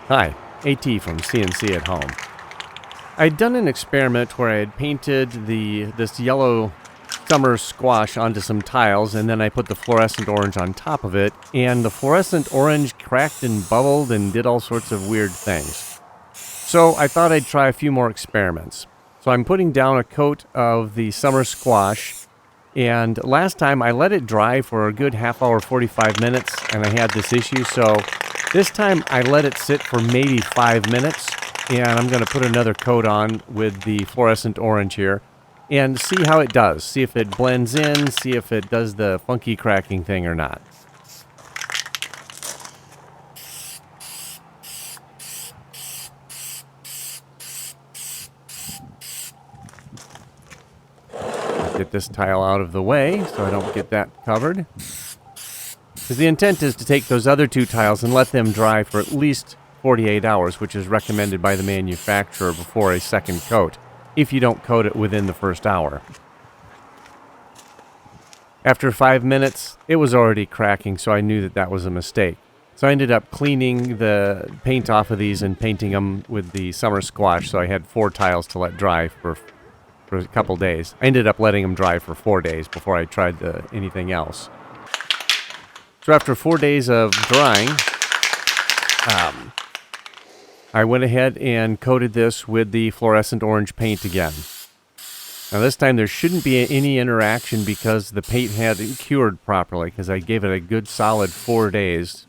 Hi, AT from CNC at Home. I'd done an experiment where I had painted this yellow summer squash onto some tiles, and then I put the fluorescent orange on top of it, and the fluorescent orange cracked and bubbled and did all sorts of weird things. So I thought I'd try a few more experiments. So I'm putting down a coat of the summer squash, and last time I let it dry for a good half hour, 45 minutes, and I had this issue, so this time I let it sit for maybe 5 minutes, and I'm going to put another coat on with the fluorescent orange here and see how it does. See if it blends in, see if it does the funky cracking thing or not. Get this tile out of the way so I don't get that covered. Because the intent is to take those other two tiles and let them dry for at least 48 hours, which is recommended by the manufacturer before a second coat, if you don't coat it within the first hour. After 5 minutes, it was already cracking, so I knew that that was a mistake. So I ended up cleaning the paint off of these and painting them with the summer squash, so I had 4 tiles to let dry for a couple days. I ended up letting them dry for 4 days before I tried anything else. So after 4 days of drying, I went ahead and coated this with the fluorescent orange paint again. Now this time there shouldn't be any interaction because the paint hadn't cured properly, because I gave it a good solid 4 days.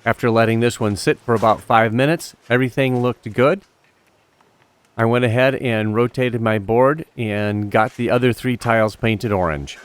After letting this one sit for about 5 minutes, everything looked good. I went ahead and rotated my board and got the other 3 tiles painted orange.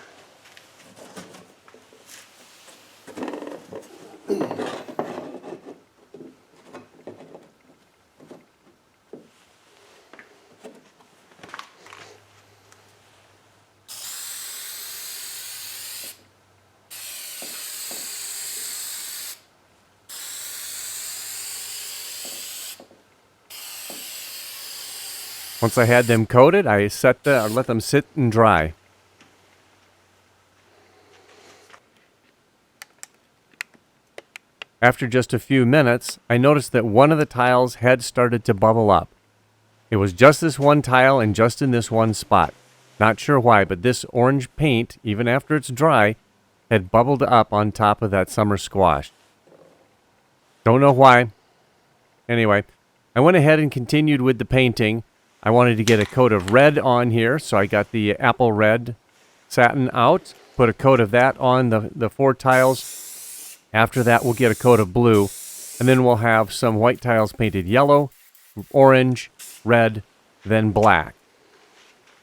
Once I had them coated, I let them sit and dry. After just a few minutes, I noticed that one of the tiles had started to bubble up. It was just this one tile and just in this one spot. Not sure why, but this orange paint, even after it's dry, had bubbled up on top of that summer squash. Don't know why. Anyway, I went ahead and continued with the painting. I wanted to get a coat of red on here, so I got the apple red satin out, put a coat of that on the 4 tiles. After that, we'll get a coat of blue, and then we'll have some white tiles painted yellow, orange, red, then black.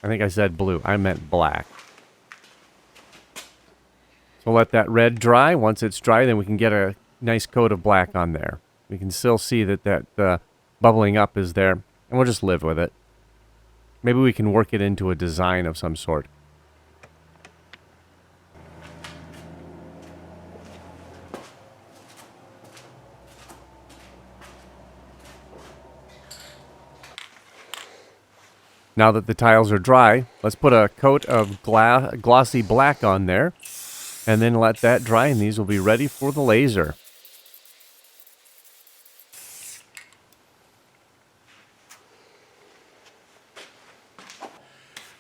I think I said blue. I meant black. So let that red dry. Once it's dry, then we can get a nice coat of black on there. We can still see that bubbling up is there, and we'll just live with it. Maybe we can work it into a design of some sort. Now that the tiles are dry, let's put a coat of glossy black on there, and then let that dry, and these will be ready for the laser.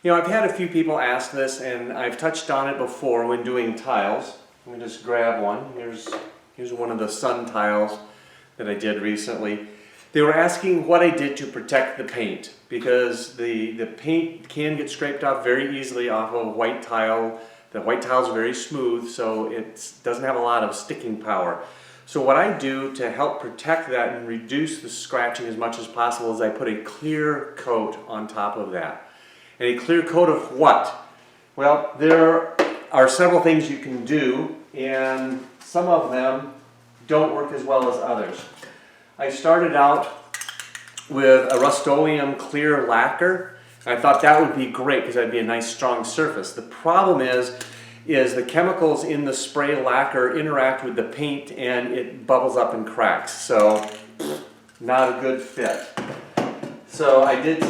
You know, I've had a few people ask this, and I've touched on it before when doing tiles. Let me just grab one. Here's one of the sun tiles that I did recently. They were asking what I did to protect the paint, because the paint can get scraped off very easily off of a white tile. The white tile is very smooth, so it doesn't have a lot of sticking power. So what I do to help protect that and reduce the scratching as much as possible is I put a clear coat on top of that. And a clear coat of what? Well, there are several things you can do, and some of them don't work as well as others. I started out with a Rust-Oleum clear lacquer. I thought that would be great because that'd be a nice strong surface. The problem is the chemicals in the spray lacquer interact with the paint and it bubbles up and cracks. So, not a good fit. So I did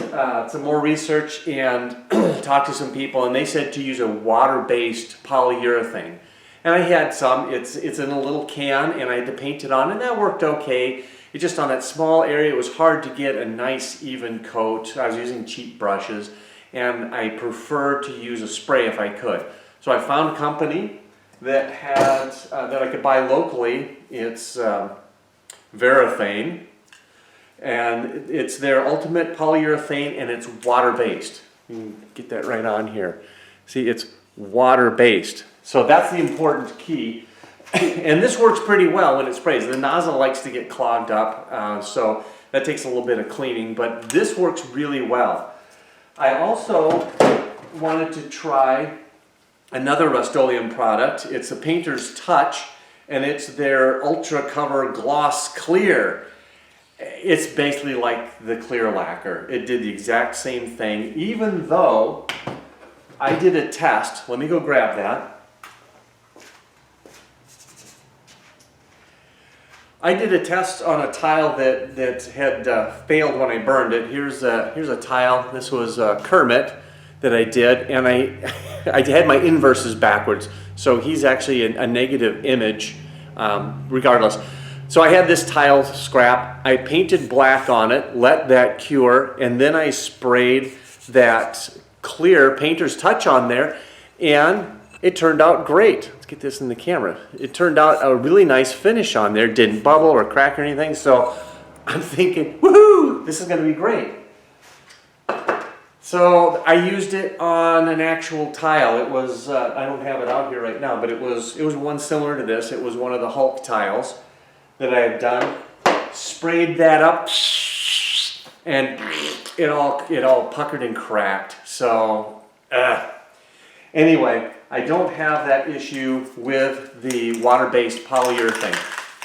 some more research and talked to some people, and they said to use a water-based polyurethane. And I had some, it's in a little can, and I had to paint it on, and that worked okay. It just on that small area, it was hard to get a nice even coat. I was using cheap brushes, and I prefer to use a spray if I could. So I found a company that had, that I could buy locally. It's Varathane, and it's their ultimate polyurethane, and it's water-based. You can get that right on here. See, it's water-based. So that's the important key. And this works pretty well when it sprays. The nozzle likes to get clogged up, so that takes a little bit of cleaning, but this works really well. I also wanted to try another Rust-Oleum product. It's a Painter's Touch, and it's their Ultra Cover Gloss Clear. It's basically like the clear lacquer. It did the exact same thing, even though I did a test. Let me go grab that. I did a test on a tile that had failed when I burned it. Here's a tile. This was Kermit that I did, and I had my inverses backwards, so he's actually a negative image regardless. So I had this tile scrap. I painted black on it, let that cure, and then I sprayed that clear Painter's Touch on there, and it turned out great. Let's get this in the camera. It turned out a really nice finish on there. Didn't bubble or crack or anything. So I'm thinking, woohoo, this is going to be great. So I used it on an actual tile. It was, I don't have it out here right now, but it was one similar to this. It was one of the Hulk tiles that I had done. Sprayed that up, and it all puckered and cracked. So, anyway, I don't have that issue with the water-based polyurethane.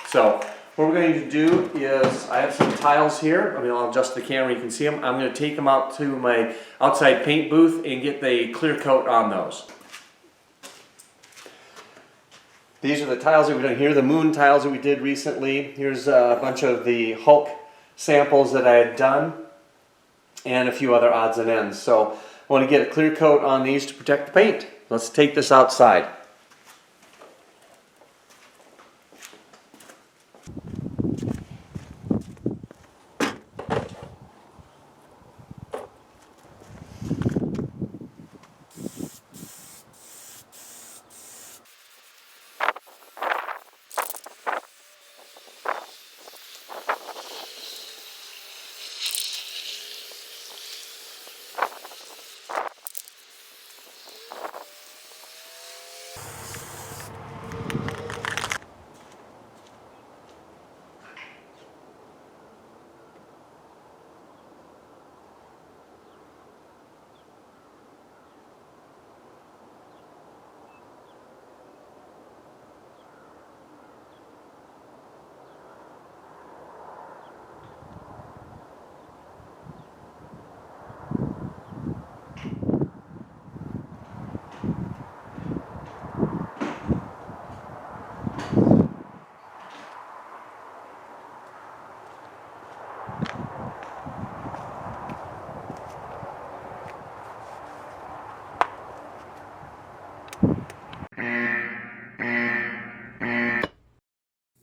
So what we're going to do is, I have some tiles here. I mean, I'll adjust the camera, you can see them. I'm going to take them out to my outside paint booth and get the clear coat on those. These are the tiles that we've done here, the moon tiles that we did recently. Here's a bunch of the Hulk samples that I had done, and a few other odds and ends. So I want to get a clear coat on these to protect the paint. Let's take this outside.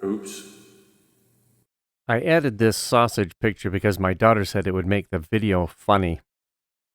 Oops. I added this sausage picture because my daughter said it would make the video funny.